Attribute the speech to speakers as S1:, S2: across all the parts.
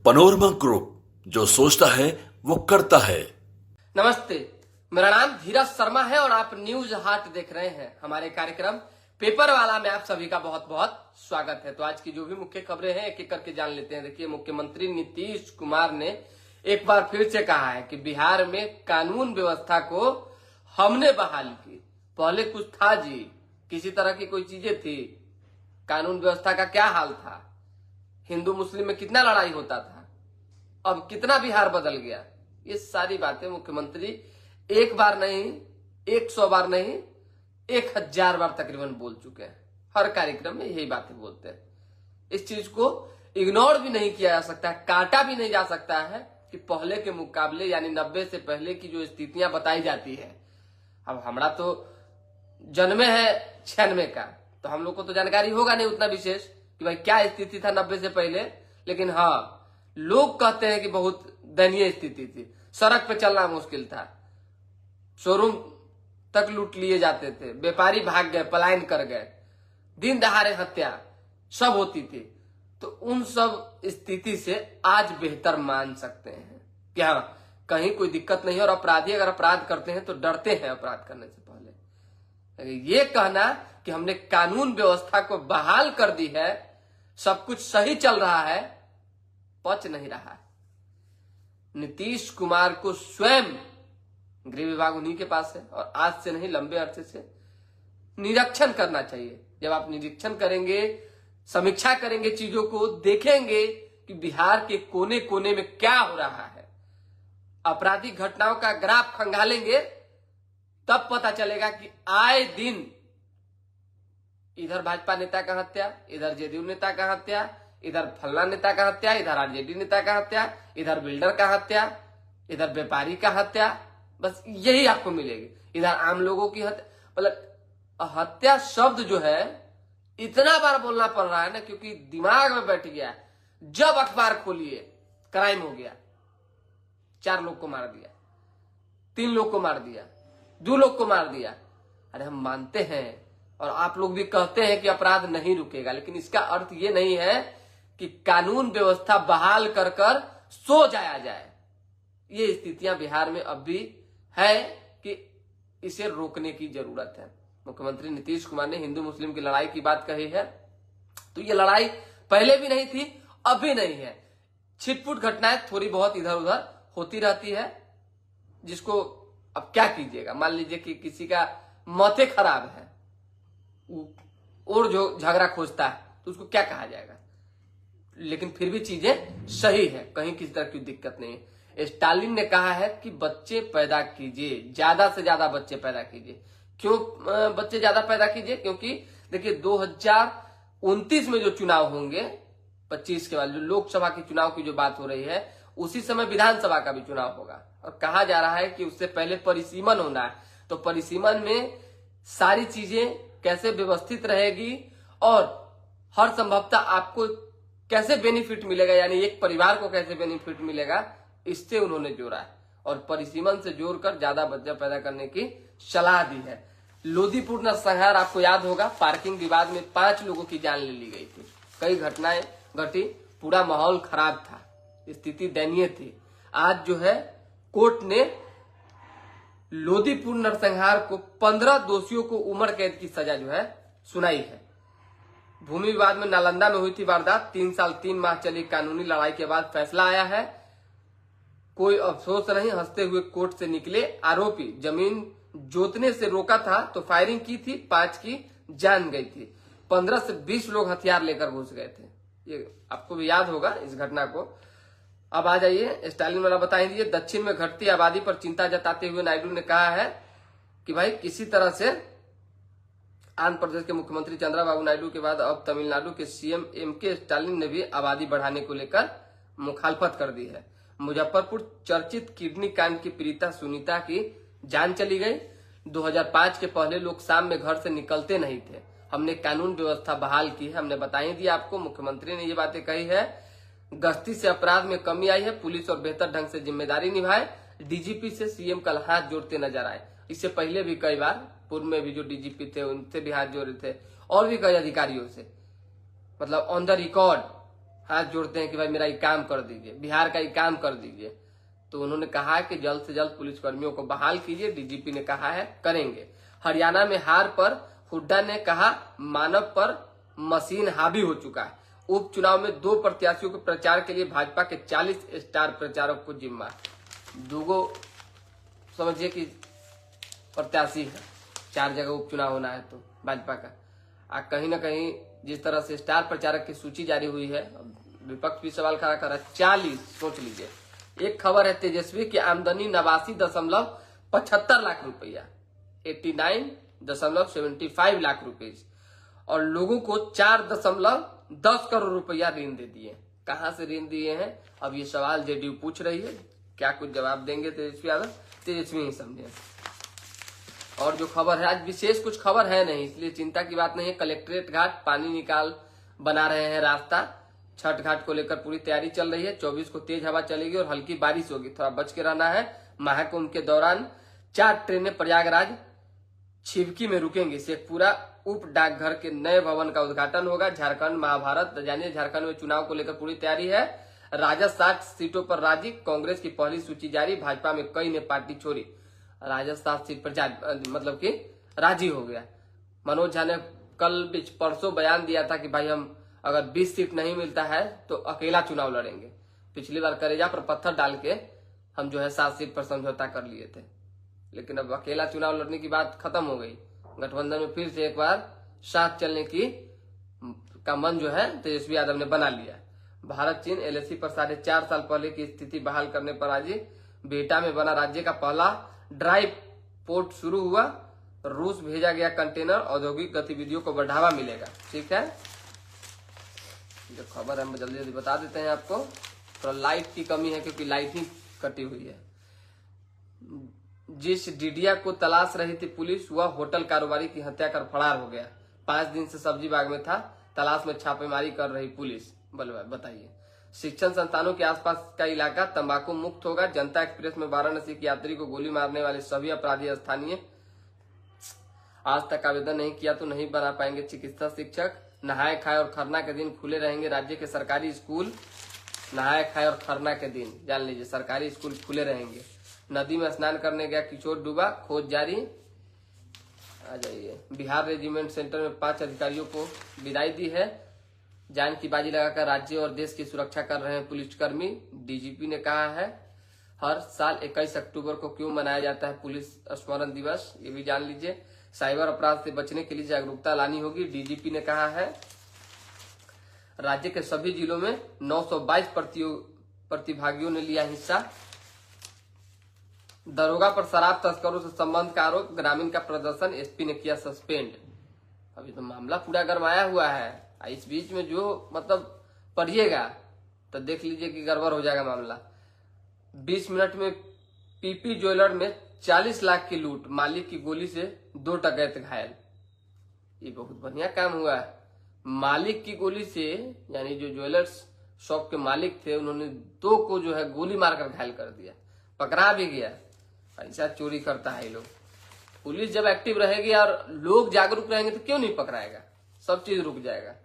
S1: Panorama group, जो सोचता है वो करता है।
S2: नमस्ते, मेरा नाम धीरज शर्मा है और आप न्यूज हाट देख रहे हैं। हमारे कार्यक्रम पेपर वाला में आप सभी का बहुत बहुत स्वागत है। तो आज की जो भी मुख्य खबरें हैं एक एक करके जान लेते हैं। देखिए, मुख्यमंत्री नीतीश कुमार ने एक बार फिर से कहा है कि बिहार में कानून व्यवस्था को हमने बहाल की। पहले कुछ था जी, किसी तरह की कोई चीजें थी, कानून व्यवस्था का क्या हाल था, हिंदू मुस्लिम में कितना लड़ाई होता था, अब कितना बिहार बदल गया। ये सारी बातें मुख्यमंत्री एक बार नहीं, 100 बार नहीं, 1000 बार तकरीबन बोल चुके हैं। हर कार्यक्रम में यही बातें बोलते हैं। इस चीज को इग्नोर भी नहीं किया जा सकता है, काटा भी नहीं जा सकता है कि पहले के मुकाबले यानी 90 से पहले की जो स्थितियां बताई जाती है। अब हमारा तो जन्मे है 96 का, तो हम लोग को तो जानकारी होगा नहीं उतना विशेष कि भाई क्या स्थिति था 90 से पहले। लेकिन हाँ, लोग कहते हैं कि बहुत दयनीय स्थिति थी, सड़क पे चलना मुश्किल था, शोरूम तक लूट लिए जाते थे, व्यापारी भाग गए, पलायन कर गए, दिन दहाड़े हत्या सब होती थी। तो उन सब स्थिति से आज बेहतर मान सकते हैं कि हाँ, कहीं कोई दिक्कत नहीं है। और अपराधी अगर अपराध करते हैं तो डरते हैं अपराध करने से पहले। ये कहना कि हमने कानून व्यवस्था को बहाल कर दी है, सब कुछ सही चल रहा है, पच नहीं रहा है। नीतीश कुमार को स्वयं गृह विभाग उन्हीं के पास है और आज से नहीं, लंबे अरसे से निरीक्षण करना चाहिए। जब आप निरीक्षण करेंगे, समीक्षा करेंगे, चीजों को देखेंगे कि बिहार के कोने कोने में क्या हो रहा है, आपराधिक घटनाओं का ग्राफ खंगालेंगे, तब पता चलेगा कि आए दिन इधर भाजपा नेता का हत्या, इधर जेडीयू नेता का हत्या, इधर फल्ला नेता का हत्या, इधर आरजेडी नेता का हत्या, इधर बिल्डर का हत्या, इधर व्यापारी का हत्या, बस यही आपको मिलेगी। इधर आम लोगों की हत्या, मतलब हत्या शब्द जो है इतना बार बोलना पड़ रहा है ना, क्योंकि दिमाग में बैठ गया। जब अखबार खोलिए क्राइम हो गया, 4 लोग को मार दिया, 3 लोग को मार दिया, 2 लोग को मार दिया। अरे हम मानते हैं और आप लोग भी कहते हैं कि अपराध नहीं रुकेगा, लेकिन इसका अर्थ ये नहीं है कि कानून व्यवस्था बहाल कर कर सो जाया जाए। ये स्थितियां बिहार में अब भी है कि इसे रोकने की जरूरत है। मुख्यमंत्री नीतीश कुमार ने हिंदू मुस्लिम की लड़ाई की बात कही है, तो ये लड़ाई पहले भी नहीं थी, अभी नहीं है। छिटपुट घटनाएं थोड़ी बहुत इधर उधर होती रहती है, जिसको अब क्या कीजिएगा। मान लीजिए कि किसी का मौतें खराब है और जो झगड़ा खोजता है, तो उसको क्या कहा जाएगा। लेकिन फिर भी चीजें सही है, कहीं किसी तरह की दिक्कत नहीं है। स्टालिन ने कहा है कि बच्चे पैदा कीजिए, ज्यादा से ज्यादा बच्चे पैदा कीजिए। क्यों बच्चे ज्यादा पैदा कीजिए? क्योंकि देखिए 2029 में जो चुनाव होंगे, 25 के बाद जो लोकसभा के चुनाव की जो बात हो रही है, उसी समय विधानसभा का भी चुनाव होगा। और कहा जा रहा है कि उससे पहले परिसीमन होना है। तो परिसीमन में सारी चीजें कैसे व्यवस्थित रहेगी और हर संभवतः आपको कैसे बेनिफिट मिलेगा, यानी एक परिवार को कैसे बेनिफिट मिलेगा, इससे उन्होंने जोड़ा है। और परिसीमन से जोड़कर ज्यादा बच्चा पैदा करने की सलाह दी है। लोदीपुर नरसंहार आपको याद होगा, पार्किंग विवाद में 5 लोगों की जान ले ली गई थी, कई घटनाएं घटी, पूरा माहौल खराब था, स्थिति दयनीय थी। आज जो है कोर्ट ने लोदीपुर नरसंहार को 15 दोषियों को उम्र कैद की सजा जो है सुनाई है। भूमि विवाद में नालंदा में हुई थी वारदात, 3 साल 3 माह चली कानूनी लड़ाई के बाद फैसला आया है। कोई अफसोस नहीं, हंसते हुए कोर्ट से निकले आरोपी। जमीन जोतने से रोका था तो फायरिंग की थी, 5 की जान गई थी। 15 से 20 लोग हथियार लेकर घुस गए थे। ये आपको भी याद होगा इस घटना को। अब आ जाइए, स्टालिन वाला बता दीजिए। दक्षिण में घटती आबादी पर चिंता जताते हुए नायडू ने कहा है कि भाई किसी तरह से आंध्र प्रदेश के मुख्यमंत्री चंद्रबाबू नायडू के बाद अब तमिलनाडु के सीएम एमके स्टालिन ने भी आबादी बढ़ाने को लेकर मुखालफत कर दी है। मुजफ्फरपुर चर्चित किडनी कांड की पीड़िता सुनीता की जान चली गई। 2005 के पहले लोग शाम में घर से निकलते नहीं थे। हमने कानून व्यवस्था बहाल की है, हमने बता ही दिया आपको। मुख्यमंत्री ने ये बातें कही है। गश्ती से अपराध में कमी आई है, पुलिस और बेहतर ढंग से जिम्मेदारी निभाए। डीजीपी से सीएम कल हाथ जोड़ते नजर आए। इससे पहले भी कई बार, पूर्व में भी जो डीजीपी थे उनसे भी हाथ जोड़े थे और भी कई अधिकारियों से, मतलब ऑन द रिकॉर्ड हाथ जोड़ते हैं कि भाई मेरा ये काम कर दीजिए, बिहार का ये काम कर दीजिए। तो उन्होंने कहा है कि जल्द से जल्द पुलिसकर्मियों को बहाल कीजिए। डीजीपी ने कहा है करेंगे। हरियाणा में हार पर हुड्डा ने कहा मानव पर मशीन हावी हो चुका है। उपचुनाव में 2 प्रत्याशियों के प्रचार के लिए भाजपा के 40 स्टार प्रचारक को जिम्मा। दूगो समझिए कि प्रत्याशी है, 4 जगह उपचुनाव होना है तो भाजपा का। कहीं ना कहीं जिस तरह से स्टार प्रचारक की सूची जारी हुई है, विपक्ष भी सवाल खड़ा कर रहा है। 40 सोच लीजिए। एक खबर है तेजस्वी की आमदनी 89.75 लाख रुपया, 89.75 लाख रुपए, और लोगों को 4.10 करोड़ रुपया ऋण दे दिए। कहां से ऋण दिए हैं, अब ये सवाल जेडीयू पूछ रही है। क्या कुछ जवाब देंगे तेजस्वी यादव, तेजस्वी ही समझे। और जो खबर है, आज विशेष कुछ खबर है नहीं, इसलिए चिंता की बात नहीं है। कलेक्ट्रेट घाट पानी निकाल बना रहे हैं रास्ता। छठ घाट को लेकर पूरी तैयारी चल रही है। 24 को तेज हवा चलेगी और हल्की बारिश होगी, थोड़ा बच के रहना है। महाकुंभ के दौरान 4 ट्रेनें प्रयागराज छिवकी में रुकेंगी। शेखपुरा उप डाकघर के नए भवन का उद्घाटन होगा। झारखंड महाभारत जानिए, झारखंड में चुनाव को लेकर पूरी तैयारी है। राजद 60 सीटों पर राजी, कांग्रेस की पहली सूची जारी। भाजपा में कई ने पार्टी छोड़ी। राजद 7 सीट पर मतलब कि राजी हो गया। मनोज झा ने कल परसों बयान दिया था कि भाई हम अगर 20 सीट नहीं मिलता है तो अकेला चुनाव लड़ेंगे। पिछली बार करेजा पर पत्थर डाल के हम जो है 7 सीट पर समझौता कर लिए थे, लेकिन अब अकेला चुनाव लड़ने की बात खत्म हो गई। गठबंधन में फिर से एक बार साथ चलने का मन जो है तेजस्वी यादव ने बना लिया। भारत चीन एलएसी पर 4.5 साल पहले की स्थिति बहाल करने पर राजी। बिहटा में बना राज्य का पहला ड्राई पोर्ट शुरू हुआ। रूस भेजा गया कंटेनर, औद्योगिक गतिविधियों को बढ़ावा मिलेगा। ठीक है, जो खबर है हम जल्दी जल्दी बता देते हैं आपको। थोड़ा लाइट की कमी है क्योंकि लाइट ही कटी हुई है। जिस डिडिया को तलाश रही थी पुलिस, वह होटल कारोबारी की हत्या कर फरार हो गया। 5 दिन से सब्जी बाग में था, तलाश में छापेमारी कर रही पुलिस। बताइए, शिक्षण संस्थानों के आसपास का इलाका तंबाकू मुक्त होगा। जनता एक्सप्रेस में वाराणसी की यात्री को गोली मारने वाले सभी अपराधी स्थानीय। आज तक आवेदन नहीं किया तो नहीं बना पाएंगे चिकित्सा शिक्षक। नहाए खाए और खरना के दिन खुले रहेंगे राज्य के सरकारी स्कूल। नहाए खाए और खरना के दिन जान लीजिए सरकारी स्कूल खुले रहेंगे। नदी में स्नान करने गया किशोर डूबा, खोज जारी। आ जाइए, बिहार रेजिमेंट सेंटर में 5 अधिकारियों को विदाई दी है। जान की बाजी लगाकर राज्य और देश की सुरक्षा कर रहे हैं पुलिसकर्मी। डीजीपी ने कहा है हर साल 21 अक्टूबर को क्यों मनाया जाता है पुलिस स्मरण दिवस, ये भी जान लीजिए। साइबर अपराध से बचने के लिए जागरूकता लानी होगी, डीजीपी ने कहा है। राज्य के सभी जिलों में 922 प्रतिभागियों ने लिया हिस्सा। दरोगा पर शराब तस्करों से संबंध का आरोप, ग्रामीण का प्रदर्शन एसपी ने किया सस्पेंड। अभी तो मामला पूरा गरमाया हुआ है। इस बीच में जो मतलब पढ़िएगा तो देख लीजिए कि गड़बड़ हो जाएगा मामला। 20 मिनट में पीपी ज्वेलर में 40 लाख की लूट, मालिक की गोली से 2 डकैत घायल। ये बहुत बढ़िया काम हुआ है। मालिक की गोली से, यानी जो ज्वेलर्स शॉप के मालिक थे उन्होंने 2 को जो है गोली मारकर घायल कर दिया, पकड़ा भी गया। ऐसा चोरी करता है ये लोग। पुलिस जब एक्टिव रहेगी और लोग जागरूक रहेंगे तो क्यों नहीं पकड़ाएगा, सब चीज रुक जाएगा।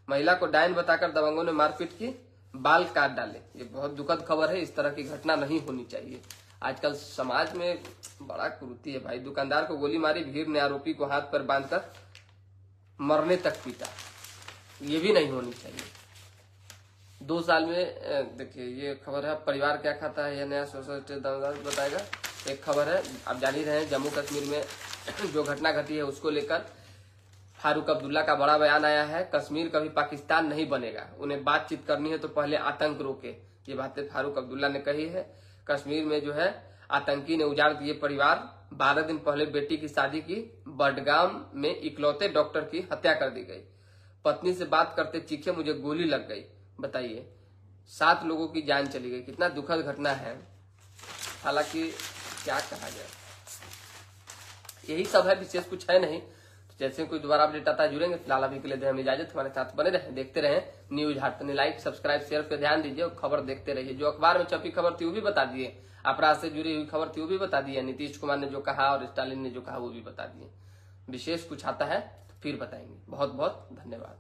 S2: महिला को डायन बताकर दबंगों ने मारपीट की, बाल काट डाले। ये बहुत दुखद खबर है, इस तरह की घटना नहीं होनी चाहिए। आजकल समाज में बड़ा कुरीति है भाई। दुकानदार को गोली मारी, भीड़ ने आरोपी को हाथ पर बांधकर मरने तक पीटा। ये भी नहीं होनी चाहिए। 2 साल में देखिए ये खबर है, परिवार क्या खाता है यह नया सोशल बताएगा। एक खबर है, आप जान ही रहे हैं, जम्मू कश्मीर में जो घटना घटी है उसको लेकर फारूक अब्दुल्ला का बड़ा बयान आया है। कश्मीर कभी पाकिस्तान नहीं बनेगा, उन्हें बातचीत करनी है तो पहले आतंक रोके। ये बातें फारूक अब्दुल्ला ने कही है। कश्मीर में जो है आतंकी ने उजाड़ दिए परिवार। 12 दिन पहले बेटी की शादी की, बडगाम में इकलौते डॉक्टर की हत्या कर दी गई। पत्नी से बात करते चीखे, मुझे गोली लग गई। बताइए, 7 लोगों की जान चली गई। कितना दुखद घटना है। हालांकि क्या कहा जाए, यही सब है, विशेष कुछ है नहीं। तो जैसे कोई दोबारा अपडेट आता है जुड़ेंगे। फिलहाल अभी के लिए हम इजाजत, हमारे साथ बने रहे, देखते रहे न्यूज हाट। लाइक सब्सक्राइब शेयर पे ध्यान दीजिए और खबर देखते रहिए। जो अखबार में छपी खबर थी वो भी बता दिए, अपराध से जुड़ी हुई खबर थी वो भी बता दिए, नीतीश कुमार ने जो कहा और स्टालिन ने जो कहा वो भी बता दिए। विशेष कुछ आता है तो फिर बताएंगे। बहुत बहुत धन्यवाद।